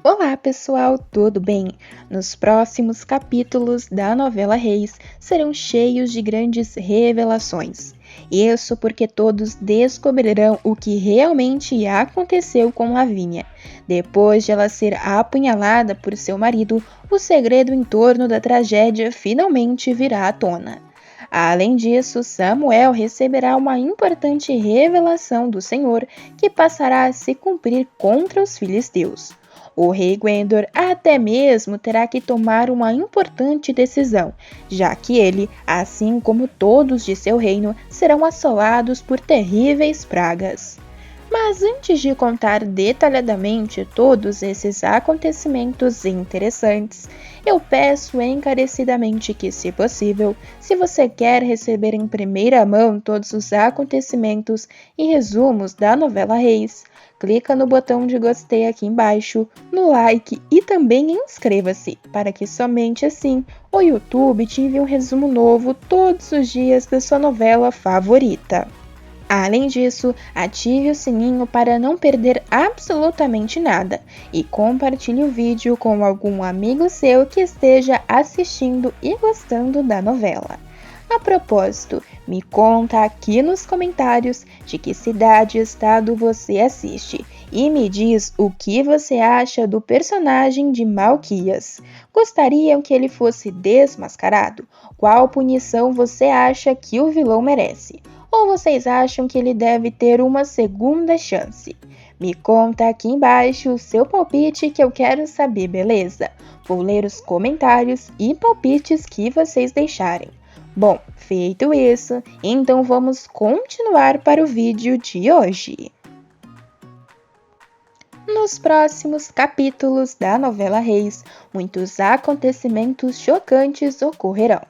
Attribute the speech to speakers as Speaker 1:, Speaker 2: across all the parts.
Speaker 1: Olá pessoal, tudo bem? Nos próximos capítulos da novela Reis serão cheios de grandes revelações. Isso porque todos descobrirão o que realmente aconteceu com Lavínia. Depois de ela ser apunhalada por seu marido, o segredo em torno da tragédia finalmente virá à tona. Além disso, Samuel receberá uma importante revelação do Senhor que passará a se cumprir contra os filisteus. O rei Gwendor até mesmo terá que tomar uma importante decisão, já que ele, assim como todos de seu reino, serão assolados por terríveis pragas. Mas antes de contar detalhadamente todos esses acontecimentos interessantes, eu peço encarecidamente que, se possível, se você quer receber em primeira mão todos os acontecimentos e resumos da novela Reis, clica no botão de gostei aqui embaixo, no like e também inscreva-se, para que somente assim o YouTube te envie um resumo novo todos os dias da sua novela favorita. Além disso, ative o sininho para não perder absolutamente nada e compartilhe o vídeo com algum amigo seu que esteja assistindo e gostando da novela. A propósito, me conta aqui nos comentários de que cidade e estado você assiste e me diz o que você acha do personagem de Malquias. Gostariam que ele fosse desmascarado? Qual punição você acha que o vilão merece? Ou vocês acham que ele deve ter uma segunda chance? Me conta aqui embaixo o seu palpite que eu quero saber, beleza? Vou ler os comentários e palpites que vocês deixarem. Bom, feito isso, então vamos continuar para o vídeo de hoje. Nos próximos capítulos da novela Reis, muitos acontecimentos chocantes ocorrerão.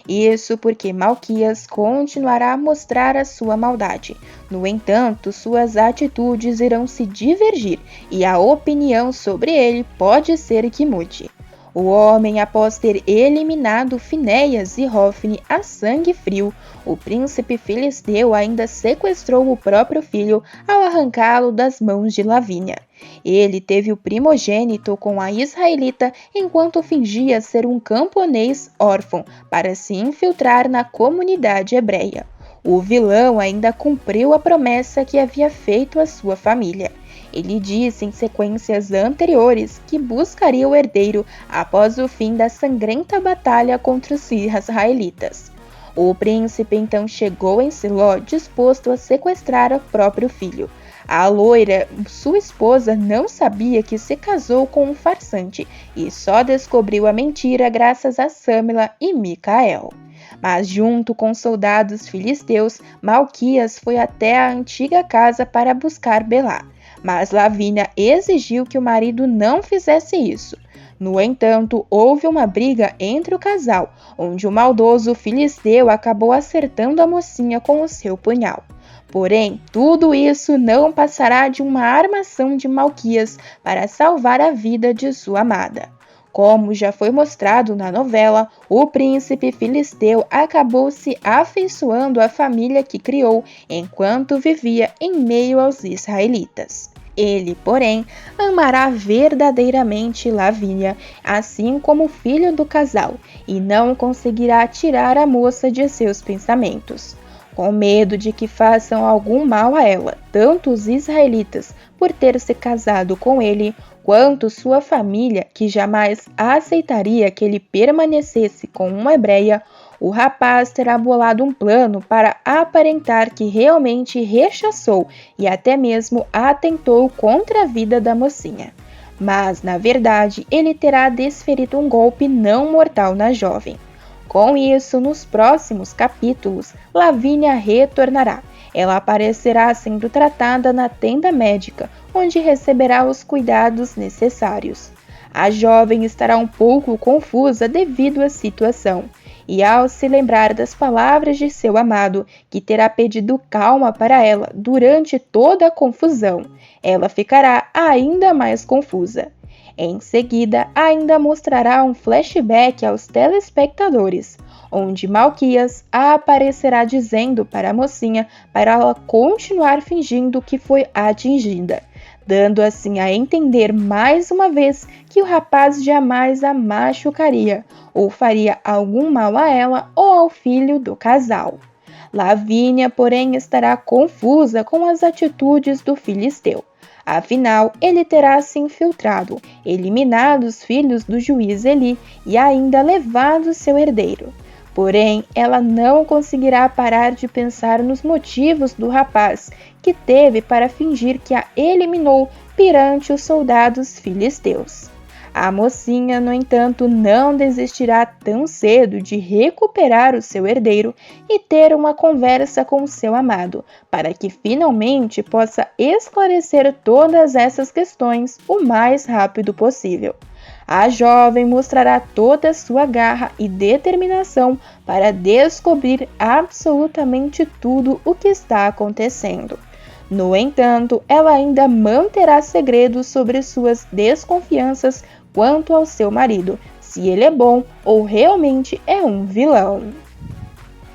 Speaker 1: Isso porque Malquias continuará a mostrar a sua maldade. No entanto, suas atitudes irão se divergir e a opinião sobre ele pode ser que mude. O homem, após ter eliminado Finéias e Hofni a sangue frio, o príncipe filisteu ainda sequestrou o próprio filho ao arrancá-lo das mãos de Lavínia. Ele teve o primogênito com a israelita enquanto fingia ser um camponês órfão para se infiltrar na comunidade hebreia. O vilão ainda cumpriu a promessa que havia feito à sua família. Ele disse em sequências anteriores que buscaria o herdeiro após o fim da sangrenta batalha contra os israelitas. O príncipe então chegou em Siló disposto a sequestrar o próprio filho. A loira, sua esposa, não sabia que se casou com um farsante e só descobriu a mentira graças a Sâmila e Micael. Mas junto com soldados filisteus, Malquias foi até a antiga casa para buscar Belá. Mas Lavínia exigiu que o marido não fizesse isso. No entanto, houve uma briga entre o casal, onde o maldoso filisteu acabou acertando a mocinha com o seu punhal. Porém, tudo isso não passará de uma armação de Malquias para salvar a vida de sua amada. Como já foi mostrado na novela, o príncipe filisteu acabou se afeiçoando à família que criou enquanto vivia em meio aos israelitas. Ele, porém, amará verdadeiramente Lavínia, assim como o filho do casal, e não conseguirá tirar a moça de seus pensamentos. Com medo de que façam algum mal a ela, tanto os israelitas, por ter se casado com ele, quanto sua família, que jamais aceitaria que ele permanecesse com uma hebreia, o rapaz terá bolado um plano para aparentar que realmente rechaçou e até mesmo atentou contra a vida da mocinha. Mas, na verdade, ele terá desferido um golpe não mortal na jovem. Com isso, nos próximos capítulos, Lavínia retornará. Ela aparecerá sendo tratada na tenda médica, onde receberá os cuidados necessários. A jovem estará um pouco confusa devido à situação, e ao se lembrar das palavras de seu amado, que terá pedido calma para ela durante toda a confusão, ela ficará ainda mais confusa. Em seguida, ainda mostrará um flashback aos telespectadores, onde Malquias aparecerá dizendo para a mocinha para ela continuar fingindo que foi atingida. dando assim a entender mais uma vez que o rapaz jamais a machucaria ou faria algum mal a ela ou ao filho do casal. Lavínia, porém, estará confusa com as atitudes do filisteu. Afinal, ele terá se infiltrado, eliminado os filhos do juiz Eli e ainda levado seu herdeiro. Porém, ela não conseguirá parar de pensar nos motivos do rapaz, que teve para fingir que a eliminou perante os soldados filisteus. A mocinha, no entanto, não desistirá tão cedo de recuperar o seu herdeiro e ter uma conversa com o seu amado, para que finalmente possa esclarecer todas essas questões o mais rápido possível. A jovem mostrará toda a sua garra e determinação para descobrir absolutamente tudo o que está acontecendo. No entanto, ela ainda manterá segredo sobre suas desconfianças quanto ao seu marido, se ele é bom ou realmente é um vilão.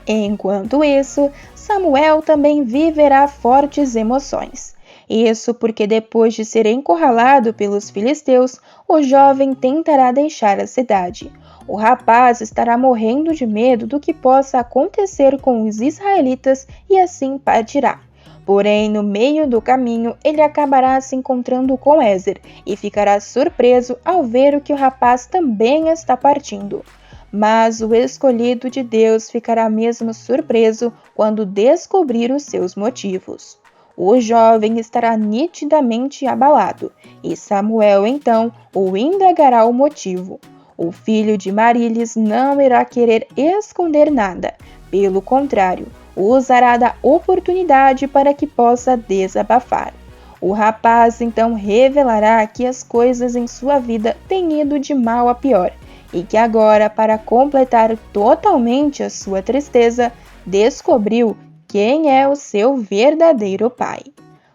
Speaker 1: Enquanto isso, Samuel também viverá fortes emoções. Isso porque depois de ser encurralado pelos filisteus, o jovem tentará deixar a cidade. O rapaz estará morrendo de medo do que possa acontecer com os israelitas e assim partirá. Porém, no meio do caminho, ele acabará se encontrando com Ezer e ficará surpreso ao ver que o rapaz também está partindo. Mas o escolhido de Deus ficará mesmo surpreso quando descobrir os seus motivos. O jovem estará nitidamente abalado, e Samuel então o indagará o motivo. O filho de Marilis não irá querer esconder nada, pelo contrário, usará da oportunidade para que possa desabafar. O rapaz então revelará que as coisas em sua vida têm ido de mal a pior e que agora, para completar totalmente a sua tristeza, descobriu quem é o seu verdadeiro pai.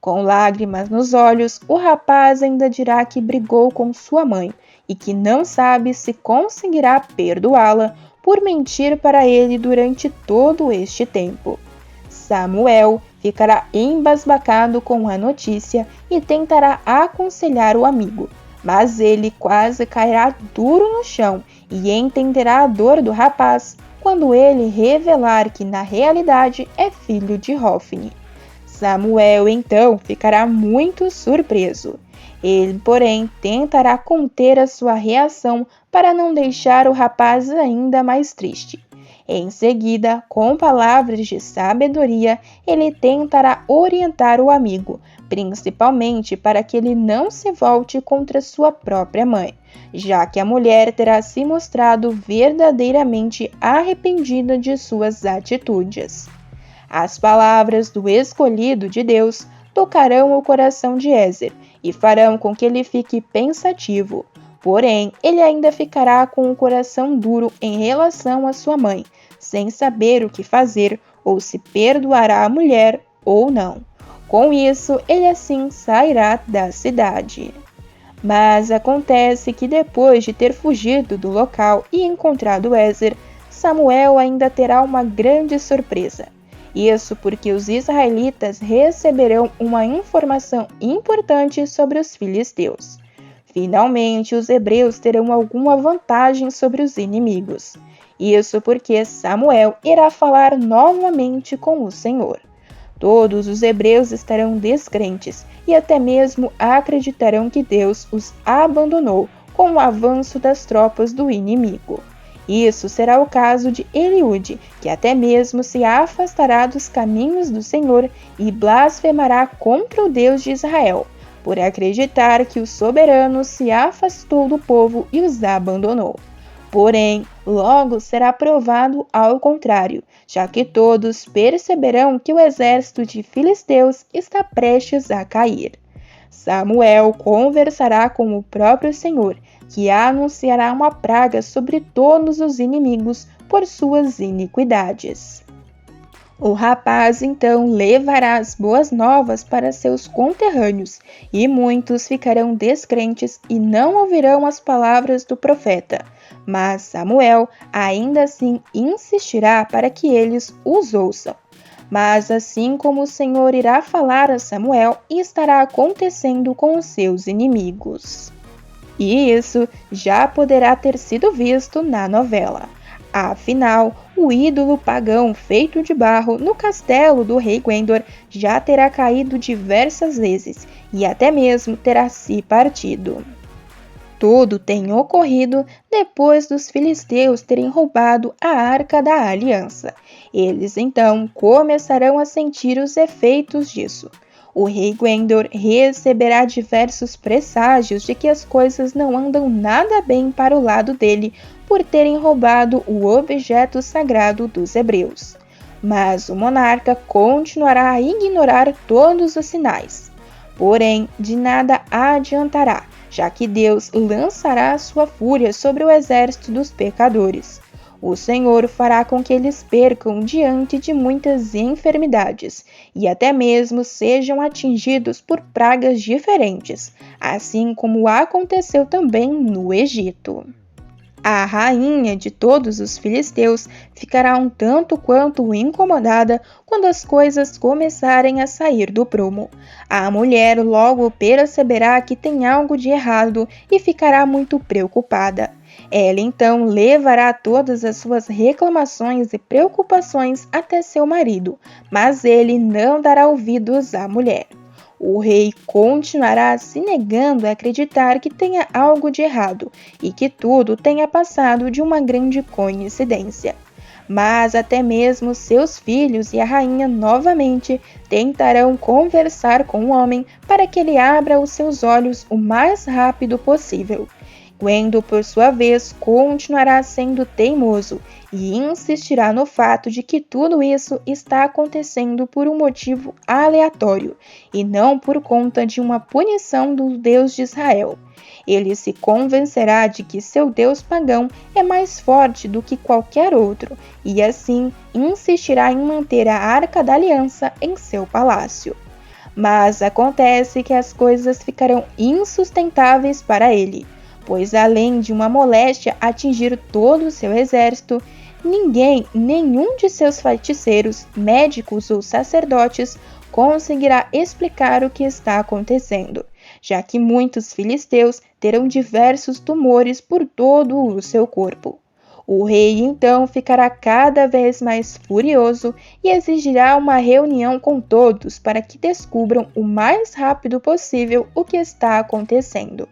Speaker 1: Com lágrimas nos olhos, o rapaz ainda dirá que brigou com sua mãe e que não sabe se conseguirá perdoá-la por mentir para ele durante todo este tempo. Samuel ficará embasbacado com a notícia e tentará aconselhar o amigo, mas ele quase cairá duro no chão e entenderá a dor do rapaz quando ele revelar que na realidade é filho de Hofni. Samuel então ficará muito surpreso. Ele, porém, tentará conter a sua reação para não deixar o rapaz ainda mais triste. Em seguida, com palavras de sabedoria, ele tentará orientar o amigo, principalmente para que ele não se volte contra sua própria mãe, já que a mulher terá se mostrado verdadeiramente arrependida de suas atitudes. As palavras do escolhido de Deus tocarão o coração de Ezer e farão com que ele fique pensativo. Porém, ele ainda ficará com o coração duro em relação à sua mãe, sem saber o que fazer ou se perdoará a mulher ou não. Com isso, ele assim sairá da cidade. Mas acontece que depois de ter fugido do local e encontrado Ezer, Samuel ainda terá uma grande surpresa. Isso porque os israelitas receberão uma informação importante sobre os filisteus. Finalmente, os hebreus terão alguma vantagem sobre os inimigos. Isso porque Samuel irá falar novamente com o Senhor. Todos os hebreus estarão descrentes e até mesmo acreditarão que Deus os abandonou com o avanço das tropas do inimigo. Isso será o caso de Eliúde, que até mesmo se afastará dos caminhos do Senhor e blasfemará contra o Deus de Israel, por acreditar que o soberano se afastou do povo e os abandonou. Porém, logo será provado ao contrário, já que todos perceberão que o exército de filisteus está prestes a cair. Samuel conversará com o próprio Senhor, que anunciará uma praga sobre todos os inimigos por suas iniquidades. O rapaz então levará as boas novas para seus conterrâneos, e muitos ficarão descrentes e não ouvirão as palavras do profeta. Mas Samuel ainda assim insistirá para que eles os ouçam. Mas assim como o Senhor irá falar a Samuel, estará acontecendo com os seus inimigos. E isso já poderá ter sido visto na novela. Afinal, o ídolo pagão feito de barro no castelo do rei Gwendor já terá caído diversas vezes e até mesmo terá se partido. Tudo tem ocorrido depois dos filisteus terem roubado a Arca da Aliança. Eles então começarão a sentir os efeitos disso. O rei Gwendor receberá diversos presságios de que as coisas não andam nada bem para o lado dele por terem roubado o objeto sagrado dos hebreus. Mas o monarca continuará a ignorar todos os sinais. Porém, de nada adiantará, já que Deus lançará sua fúria sobre o exército dos pecadores. O Senhor fará com que eles percam diante de muitas enfermidades e até mesmo sejam atingidos por pragas diferentes, assim como aconteceu também no Egito. A rainha de todos os filisteus ficará um tanto quanto incomodada quando as coisas começarem a sair do prumo. A mulher logo perceberá que tem algo de errado e ficará muito preocupada. Ela então levará todas as suas reclamações e preocupações até seu marido, mas ele não dará ouvidos à mulher. O rei continuará se negando a acreditar que tenha algo de errado e que tudo tenha passado de uma grande coincidência. Mas até mesmo seus filhos e a rainha novamente tentarão conversar com o homem para que ele abra os seus olhos o mais rápido possível. Gwendor, por sua vez, continuará sendo teimoso e insistirá no fato de que tudo isso está acontecendo por um motivo aleatório e não por conta de uma punição do Deus de Israel. Ele se convencerá de que seu Deus pagão é mais forte do que qualquer outro e assim insistirá em manter a Arca da Aliança em seu palácio. Mas acontece que as coisas ficarão insustentáveis para ele, pois além de uma moléstia atingir todo o seu exército, nenhum de seus feiticeiros, médicos ou sacerdotes conseguirá explicar o que está acontecendo, já que muitos filisteus terão diversos tumores por todo o seu corpo. O rei então ficará cada vez mais furioso e exigirá uma reunião com todos para que descubram o mais rápido possível o que está acontecendo.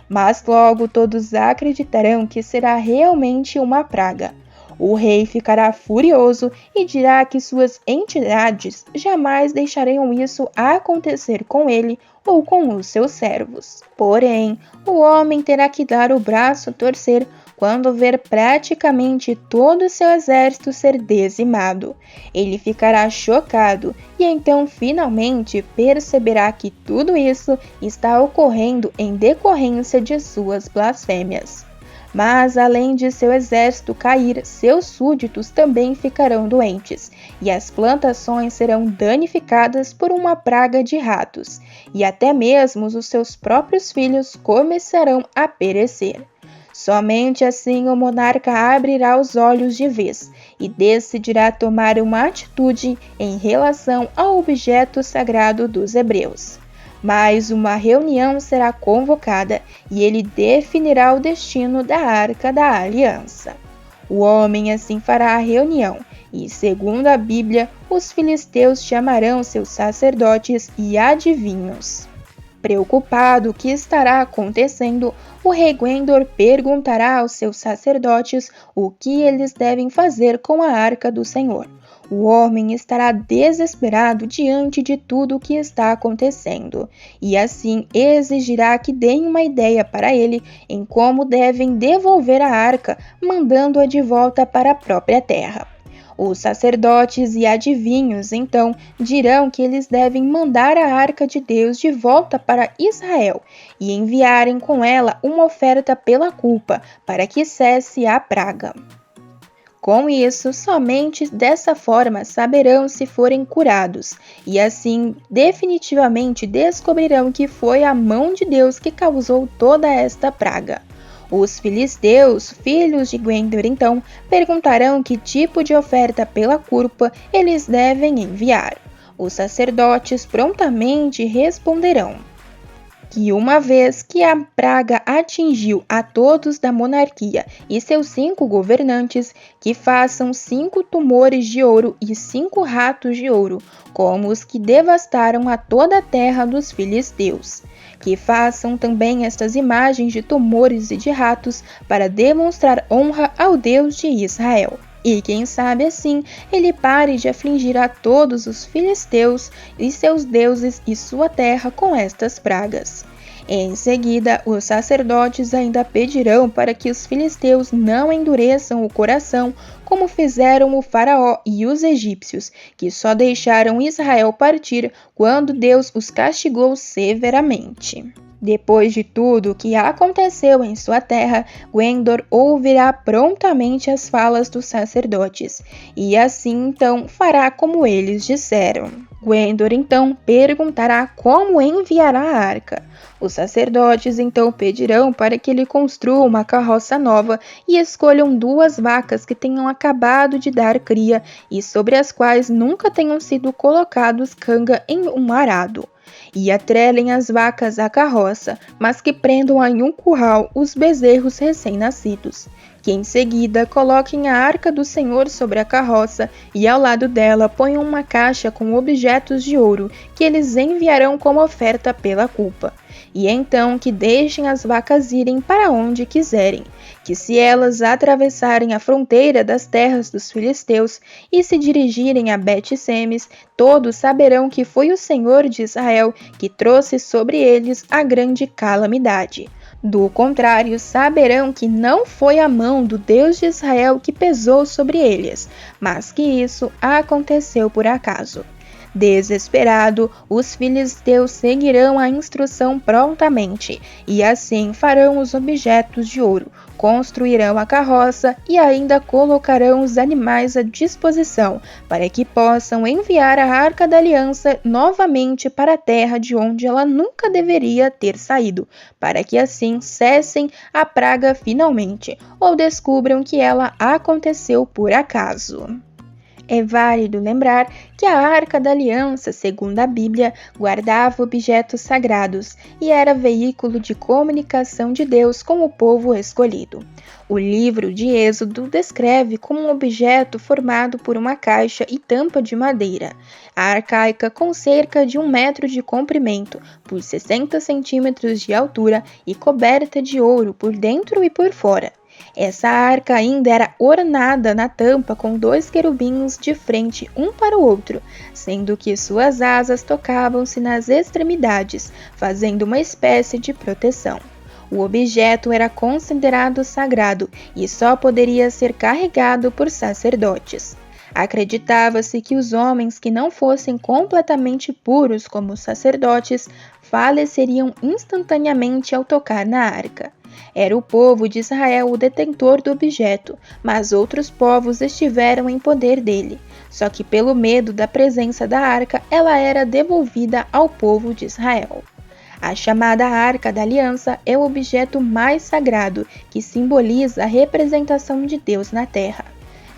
Speaker 1: Mas logo todos acreditarão que será realmente uma praga. O rei ficará furioso e dirá que suas entidades jamais deixariam isso acontecer com ele ou com os seus servos. Porém, o homem terá que dar o braço a torcer quando ver praticamente todo o seu exército ser dizimado. Ele ficará chocado e então finalmente perceberá que tudo isso está ocorrendo em decorrência de suas blasfêmias. Mas além de seu exército cair, seus súditos também ficarão doentes, e as plantações serão danificadas por uma praga de ratos, e até mesmo os seus próprios filhos começarão a perecer. Somente assim o monarca abrirá os olhos de vez e decidirá tomar uma atitude em relação ao objeto sagrado dos hebreus. Mas uma reunião será convocada e ele definirá o destino da Arca da Aliança. O homem assim fará a reunião e, segundo a Bíblia, os filisteus chamarão seus sacerdotes e adivinhos. Preocupado o que estará acontecendo, o rei Gwendor perguntará aos seus sacerdotes o que eles devem fazer com a Arca do Senhor. O homem estará desesperado diante de tudo o que está acontecendo, e assim exigirá que deem uma ideia para ele em como devem devolver a arca, mandando-a de volta para a própria terra. Os sacerdotes e adivinhos, então, dirão que eles devem mandar a arca de Deus de volta para Israel e enviarem com ela uma oferta pela culpa, para que cesse a praga. Com isso, somente dessa forma saberão se forem curados, e assim definitivamente descobrirão que foi a mão de Deus que causou toda esta praga. Os filisteus, filhos de Gwendor, então, perguntarão que tipo de oferta pela culpa eles devem enviar. Os sacerdotes prontamente responderão que uma vez que a praga atingiu a todos da monarquia e seus 5 governantes, que façam 5 tumores de ouro e 5 ratos de ouro, como os que devastaram a toda a terra dos filisteus. Que façam também estas imagens de tumores e de ratos para demonstrar honra ao Deus de Israel. E quem sabe assim ele pare de afligir a todos os filisteus e seus deuses e sua terra com estas pragas. Em seguida, os sacerdotes ainda pedirão para que os filisteus não endureçam o coração, como fizeram o faraó e os egípcios, que só deixaram Israel partir quando Deus os castigou severamente. Depois de tudo o que aconteceu em sua terra, Gwendor ouvirá prontamente as falas dos sacerdotes, e assim então fará como eles disseram. Gwendor então perguntará como enviará a arca. Os sacerdotes então pedirão para que ele construa uma carroça nova e escolham 2 vacas que tenham acabado de dar cria e sobre as quais nunca tenham sido colocados canga em um arado. E atrelem as vacas à carroça, mas que prendam em um curral os bezerros recém-nascidos. Que em seguida coloquem a arca do Senhor sobre a carroça e ao lado dela ponham uma caixa com objetos de ouro que eles enviarão como oferta pela culpa. E então que deixem as vacas irem para onde quiserem, que se elas atravessarem a fronteira das terras dos filisteus e se dirigirem a Bet-Semes, todos saberão que foi o Senhor de Israel que trouxe sobre eles a grande calamidade. Do contrário, saberão que não foi a mão do Deus de Israel que pesou sobre eles, mas que isso aconteceu por acaso. Desesperado, os filisteus seguirão a instrução prontamente, e assim farão os objetos de ouro, construirão a carroça e ainda colocarão os animais à disposição, para que possam enviar a Arca da Aliança novamente para a terra de onde ela nunca deveria ter saído, para que assim cessem a praga finalmente, ou descubram que ela aconteceu por acaso. É válido lembrar que a Arca da Aliança, segundo a Bíblia, guardava objetos sagrados e era veículo de comunicação de Deus com o povo escolhido. O livro de Êxodo descreve como um objeto formado por uma caixa e tampa de madeira, arcaica com cerca de 1 metro de comprimento, por 60 centímetros de altura e coberta de ouro por dentro e por fora. Essa arca ainda era ornada na tampa com 2 querubins de frente um para o outro, sendo que suas asas tocavam-se nas extremidades, fazendo uma espécie de proteção. O objeto era considerado sagrado e só poderia ser carregado por sacerdotes. Acreditava-se que os homens que não fossem completamente puros como os sacerdotes faleceriam instantaneamente ao tocar na arca. Era o povo de Israel o detentor do objeto, mas outros povos estiveram em poder dele. Só que pelo medo da presença da arca, ela era devolvida ao povo de Israel. A chamada Arca da Aliança é o objeto mais sagrado, que simboliza a representação de Deus na terra.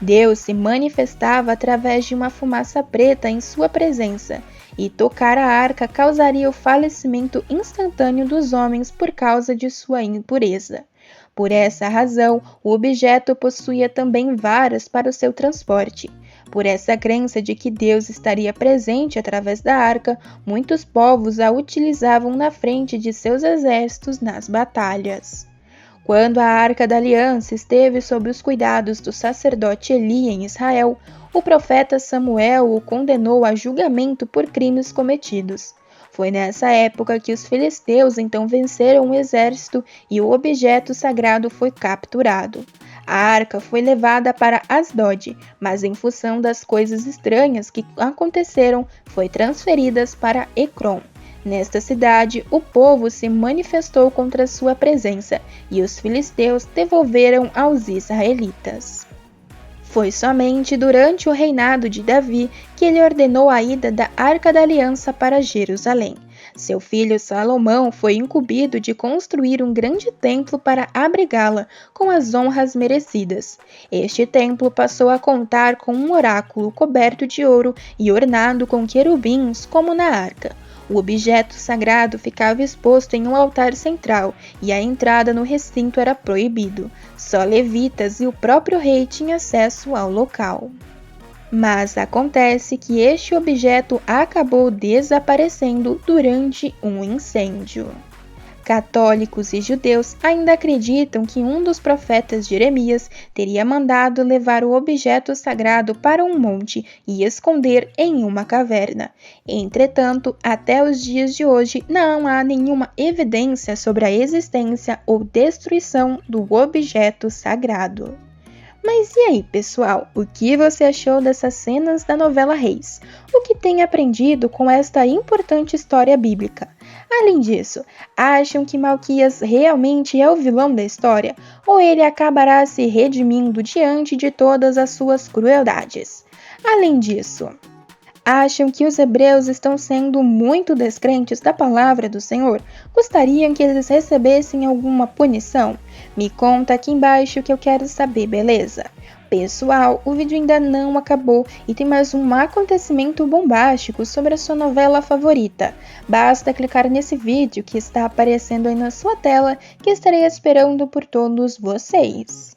Speaker 1: Deus se manifestava através de uma fumaça preta em sua presença, e tocar a arca causaria o falecimento instantâneo dos homens por causa de sua impureza. Por essa razão, o objeto possuía também varas para o seu transporte. Por essa crença de que Deus estaria presente através da arca, muitos povos a utilizavam na frente de seus exércitos nas batalhas. Quando a Arca da Aliança esteve sob os cuidados do sacerdote Eli em Israel, o profeta Samuel o condenou a julgamento por crimes cometidos. Foi nessa época que os filisteus então venceram o exército e o objeto sagrado foi capturado. A arca foi levada para Asdod, mas em função das coisas estranhas que aconteceram, foi transferida para Ecrom. Nesta cidade, o povo se manifestou contra sua presença e os filisteus devolveram aos israelitas. Foi somente durante o reinado de Davi que ele ordenou a ida da Arca da Aliança para Jerusalém. Seu filho Salomão foi incumbido de construir um grande templo para abrigá-la com as honras merecidas. Este templo passou a contar com um oráculo coberto de ouro e ornado com querubins como na arca. O objeto sagrado ficava exposto em um altar central e a entrada no recinto era proibido. Só levitas e o próprio rei tinham acesso ao local. Mas acontece que este objeto acabou desaparecendo durante um incêndio. Católicos e judeus ainda acreditam que um dos profetas Jeremias teria mandado levar o objeto sagrado para um monte e esconder em uma caverna. Entretanto, até os dias de hoje não há nenhuma evidência sobre a existência ou destruição do objeto sagrado. Mas e aí, pessoal? O que você achou dessas cenas da novela Reis? O que tem aprendido com esta importante história bíblica? Além disso, acham que Malquias realmente é o vilão da história? Ou ele acabará se redimindo diante de todas as suas crueldades? Além disso, acham que os hebreus estão sendo muito descrentes da palavra do Senhor? Gostariam que eles recebessem alguma punição? Me conta aqui embaixo que eu quero saber, beleza? Pessoal, o vídeo ainda não acabou e tem mais um acontecimento bombástico sobre a sua novela favorita. Basta clicar nesse vídeo que está aparecendo aí na sua tela que estarei esperando por todos vocês.